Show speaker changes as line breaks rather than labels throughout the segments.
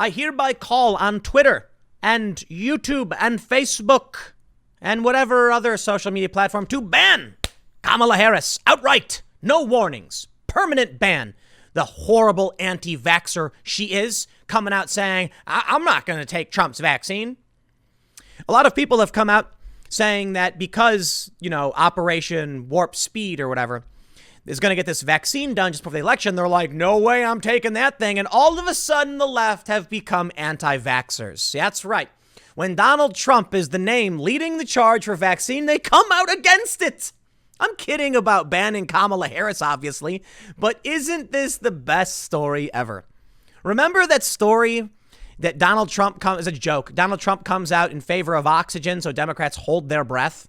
I hereby call on Twitter and YouTube and Facebook and whatever other social media platform to ban Kamala Harris outright. No warnings. Permanent ban. The horrible anti-vaxxer she is, coming out saying, I'm not going to take Trump's vaccine. A lot of people have come out saying that because, Operation Warp Speed or whatever is going to get this vaccine done just before the election, they're like, no way I'm taking that thing. And all of a sudden, the left have become anti-vaxxers. That's right. When Donald Trump is the name leading the charge for vaccine, they come out against it. I'm kidding about banning Kamala Harris, obviously, but isn't this the best story ever? Remember that story that Donald Trump is a joke. Donald Trump comes out in favor of oxygen so Democrats hold their breath.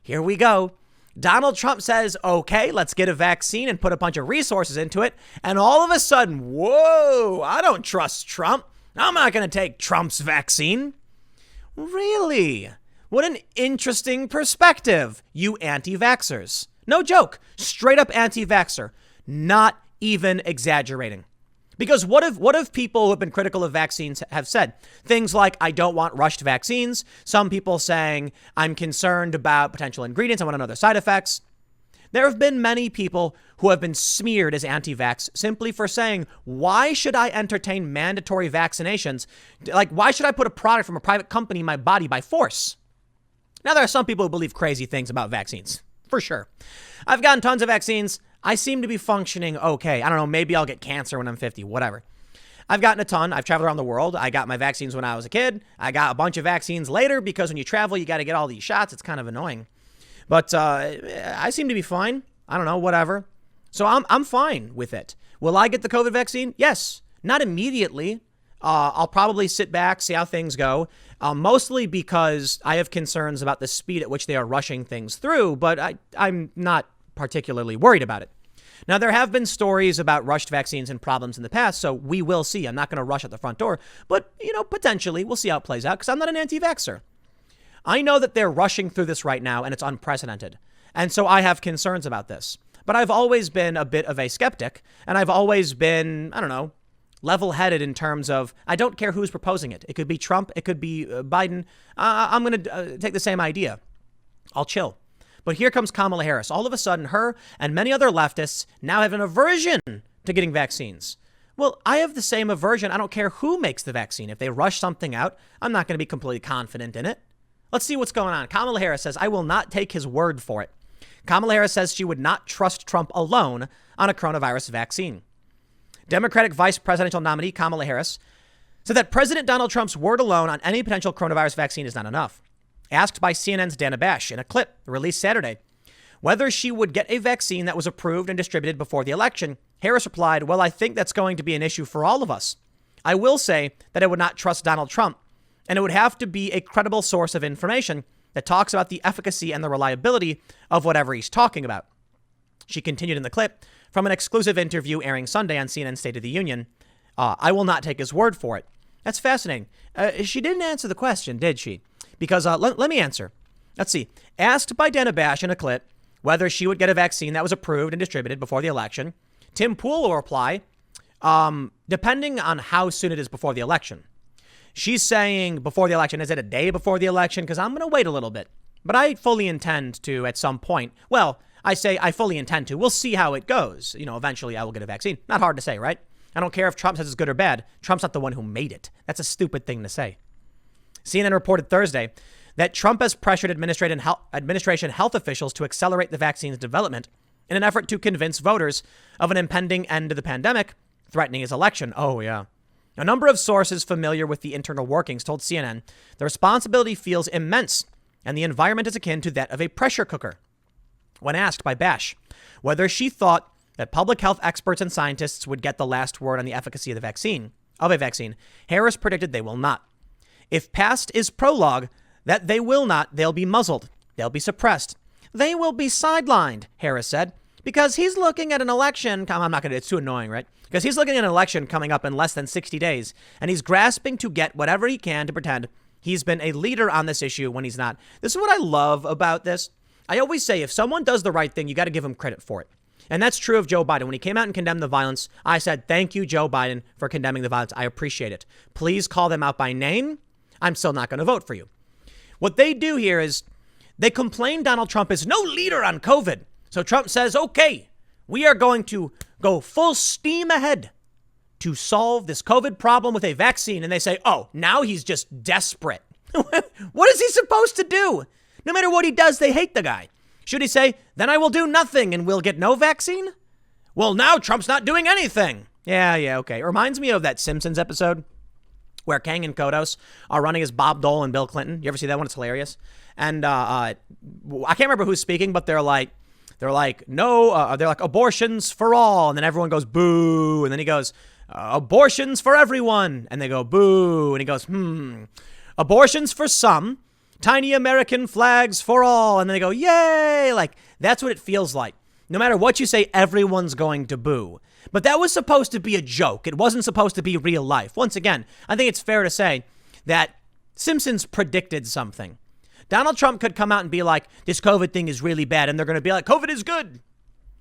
Here we go. Donald Trump says, okay, let's get a vaccine and put a bunch of resources into it. And all of a sudden, whoa, I don't trust Trump. I'm not going to take Trump's vaccine. Really? What an interesting perspective, you anti-vaxxers. No joke. Straight up anti-vaxxer. Not even exaggerating. Because what if people who have been critical of vaccines have said things like, I don't want rushed vaccines. Some people saying, I'm concerned about potential ingredients. I want to know their side effects. There have been many people who have been smeared as anti-vax simply for saying, why should I entertain mandatory vaccinations? Like, why should I put a product from a private company in my body by force? Now, there are some people who believe crazy things about vaccines, for sure. I've gotten tons of vaccines. I seem to be functioning okay. I don't know, maybe I'll get cancer when I'm 50, whatever. I've gotten a ton. I've traveled around the world. I got my vaccines when I was a kid. I got a bunch of vaccines later because when you travel, you got to get all these shots. It's kind of annoying. But I seem to be fine. I don't know, whatever. So I'm fine with it. Will I get the COVID vaccine? Yes. Not immediately. I'll probably sit back, see how things go. Mostly because I have concerns about the speed at which they are rushing things through, but I'm not particularly worried about it. Now, there have been stories about rushed vaccines and problems in the past, so we will see. I'm not going to rush at the front door, but, potentially we'll see how it plays out because I'm not an anti-vaxxer. I know that they're rushing through this right now and it's unprecedented. And so I have concerns about this. But I've always been a bit of a skeptic, and I've always been, level-headed in terms of I don't care who's proposing it. It could be Trump. It could be Biden. I'm going to take the same idea. I'll chill. But here comes Kamala Harris. All of a sudden, her and many other leftists now have an aversion to getting vaccines. Well, I have the same aversion. I don't care who makes the vaccine. If they rush something out, I'm not going to be completely confident in it. Let's see what's going on. Kamala Harris says, I will not take his word for it. Kamala Harris says she would not trust Trump alone on a coronavirus vaccine. Democratic vice presidential nominee Kamala Harris said that President Donald Trump's word alone on any potential coronavirus vaccine is not enough. Asked by CNN's Dana Bash in a clip released Saturday whether she would get a vaccine that was approved and distributed before the election, Harris replied, well, I think that's going to be an issue for all of us. I will say that I would not trust Donald Trump, and it would have to be a credible source of information that talks about the efficacy and the reliability of whatever he's talking about. She continued in the clip from an exclusive interview airing Sunday on CNN State of the Union. I will not take his word for it. That's fascinating. She didn't answer the question, did she? Because let me answer. Let's see. Asked by Dana Bash in a clip whether she would get a vaccine that was approved and distributed before the election, Tim Pool will reply, depending on how soon it is before the election. She's saying before the election. Is it a day before the election? Because I'm going to wait a little bit. But I fully intend to at some point. Well, I say I fully intend to. We'll see how it goes. Eventually I will get a vaccine. Not hard to say, right? I don't care if Trump says it's good or bad. Trump's not the one who made it. That's a stupid thing to say. CNN reported Thursday that Trump has pressured administration health officials to accelerate the vaccine's development in an effort to convince voters of an impending end to the pandemic, threatening his election. Oh, yeah. A number of sources familiar with the internal workings told CNN the responsibility feels immense and the environment is akin to that of a pressure cooker. When asked by Bash whether she thought that public health experts and scientists would get the last word on the efficacy of a vaccine, Harris predicted they will not. If past is prologue, that they will not, they'll be muzzled. They'll be suppressed. They will be sidelined, Harris said, because he's looking at an election. It's too annoying, right? Because he's looking at an election coming up in less than 60 days, and he's grasping to get whatever he can to pretend he's been a leader on this issue when he's not. This is what I love about this. I always say, if someone does the right thing, you got to give them credit for it. And that's true of Joe Biden. When he came out and condemned the violence, I said, thank you, Joe Biden, for condemning the violence. I appreciate it. Please call them out by name. I'm still not going to vote for you. What they do here is they complain Donald Trump is no leader on COVID. So Trump says, okay, we are going to go full steam ahead to solve this COVID problem with a vaccine. And they say, oh, now he's just desperate. What is he supposed to do? No matter what he does, they hate the guy. Should he say, then I will do nothing and we'll get no vaccine? Well, now Trump's not doing anything. Yeah, okay. It reminds me of that Simpsons episode where Kang and Kodos are running as Bob Dole and Bill Clinton. You ever see that one? It's hilarious. And I can't remember who's speaking, but they're like, no, they're like abortions for all. And then everyone goes, boo. And then he goes, abortions for everyone. And they go, boo. And he goes, abortions for some. Tiny American flags for all. And then they go, yay. Like, that's what it feels like. No matter what you say, everyone's going to boo. But that was supposed to be a joke. It wasn't supposed to be real life. Once again, I think it's fair to say that Simpsons predicted something. Donald Trump could come out and be like, this COVID thing is really bad. And they're going to be like, COVID is good.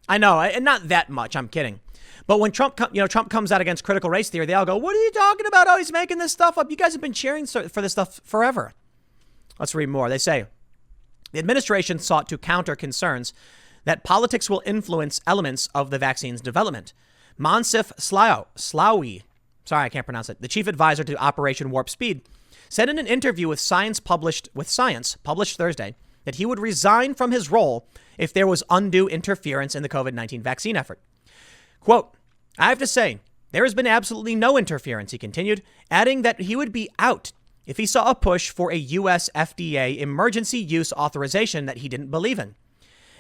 I know, and not that much. I'm kidding. But when Trump comes out against critical race theory, they all go, what are you talking about? Oh, he's making this stuff up. You guys have been cheering for this stuff forever. Let's read more. They say, the administration sought to counter concerns that politics will influence elements of the vaccine's development. Monsif Slaoui, sorry, I can't pronounce it, the chief advisor to Operation Warp Speed, said in an interview with Science published Thursday that he would resign from his role if there was undue interference in the COVID-19 vaccine effort. Quote, I have to say, there has been absolutely no interference, he continued, adding that he would be out if he saw a push for a U.S. FDA emergency use authorization that he didn't believe in.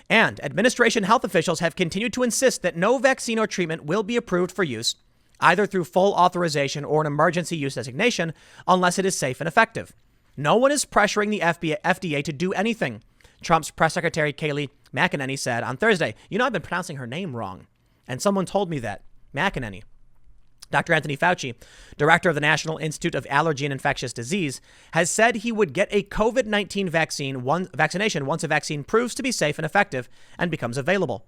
And administration health officials have continued to insist that no vaccine or treatment will be approved for use, either through full authorization or an emergency use designation, unless it is safe and effective. No one is pressuring the FDA to do anything, Trump's press secretary Kayleigh McEnany said on Thursday. You know, I've been pronouncing her name wrong, and someone told me that. McEnany. Dr. Anthony Fauci, director of the National Institute of Allergy and Infectious Disease, has said he would get a COVID-19 vaccination once a vaccine proves to be safe and effective and becomes available.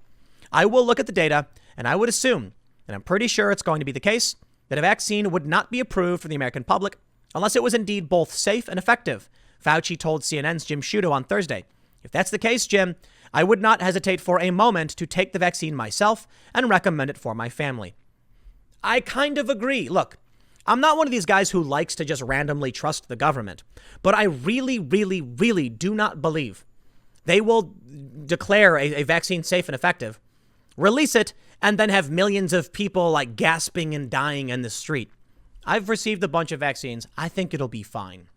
I will look at the data, and I would assume, and I'm pretty sure it's going to be the case, that a vaccine would not be approved for the American public unless it was indeed both safe and effective, Fauci told CNN's Jim Sciutto on Thursday. If that's the case, Jim, I would not hesitate for a moment to take the vaccine myself and recommend it for my family. I kind of agree. Look, I'm not one of these guys who likes to just randomly trust the government, but I really, really, really do not believe they will declare a vaccine safe and effective, release it, and then have millions of people like gasping and dying in the street. I've received a bunch of vaccines. I think it'll be fine.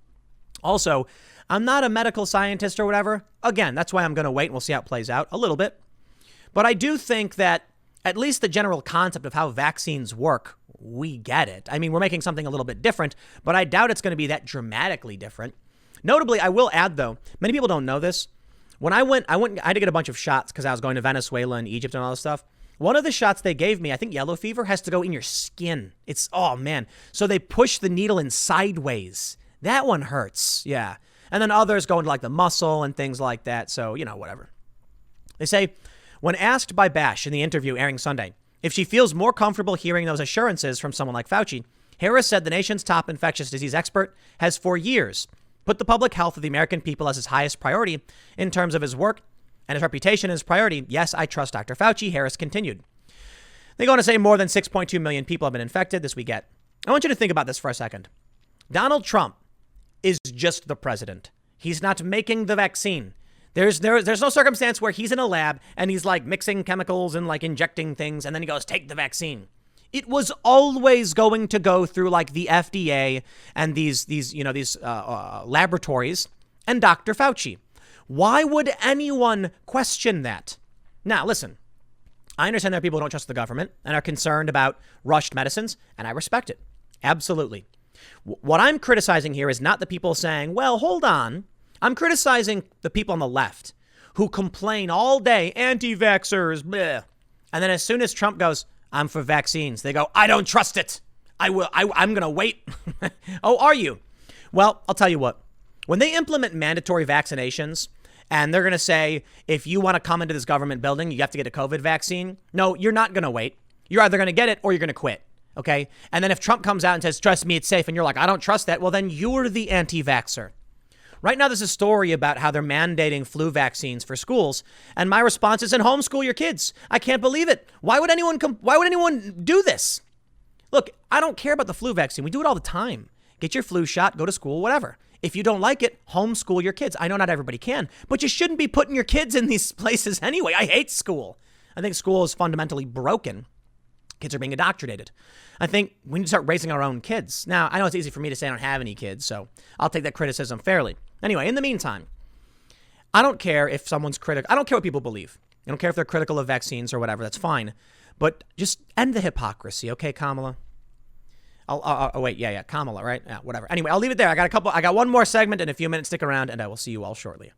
Also, I'm not a medical scientist or whatever. Again, that's why I'm going to wait and we'll see how it plays out a little bit. But I do think that at least the general concept of how vaccines work, we get it. I mean, we're making something a little bit different, but I doubt it's going to be that dramatically different. Notably, I will add, though, many people don't know this. When I had to get a bunch of shots because I was going to Venezuela and Egypt and all this stuff. One of the shots they gave me, I think yellow fever, has to go in your skin. It's, oh man. So they push the needle in sideways. That one hurts. Yeah. And then others go into like the muscle and things like that. So, whatever. They say, when asked by Bash in the interview airing Sunday if she feels more comfortable hearing those assurances from someone like Fauci, Harris said the nation's top infectious disease expert has for years put the public health of the American people as his highest priority in terms of his work and his reputation as priority. Yes, I trust Dr. Fauci, Harris continued. They go on to say more than 6.2 million people have been infected this weekend. I want you to think about this for a second. Donald Trump is just the president. He's not making the vaccine. There's no circumstance where he's in a lab and he's like mixing chemicals and like injecting things and then he goes, take the vaccine. It was always going to go through like the FDA and these laboratories and Dr. Fauci. Why would anyone question that? Now, listen, I understand there are people who don't trust the government and are concerned about rushed medicines, and I respect it. Absolutely. What I'm criticizing here is not the people saying, well, hold on. I'm criticizing the people on the left who complain all day, anti-vaxxers, bleh. And then as soon as Trump goes, I'm for vaccines, they go, I don't trust it. I'm going to wait. Oh, are you? Well, I'll tell you what. When they implement mandatory vaccinations And they're going to say, if you want to come into this government building, you have to get a COVID vaccine. No, you're not going to wait. You're either going to get it or you're going to quit. Okay. And then if Trump comes out and says, trust me, it's safe, and you're like, I don't trust that, well, then you're the anti-vaxxer. Right now, there's a story about how they're mandating flu vaccines for schools. And my response is, then homeschool your kids. I can't believe it. Why would anyone do this? Look, I don't care about the flu vaccine. We do it all the time. Get your flu shot, go to school, whatever. If you don't like it, homeschool your kids. I know not everybody can, but you shouldn't be putting your kids in these places anyway. I hate school. I think school is fundamentally broken. Kids are being indoctrinated. I think we need to start raising our own kids. Now, I know it's easy for me to say I don't have any kids, so I'll take that criticism fairly. Anyway, in the meantime, I don't care if someone's critical. I don't care what people believe. I don't care if they're critical of vaccines or whatever. That's fine. But just end the hypocrisy, okay, Kamala? Wait, yeah, Kamala, right? Yeah, whatever. Anyway, I'll leave it there. I got one more segment in a few minutes. Stick around, and I will see you all shortly.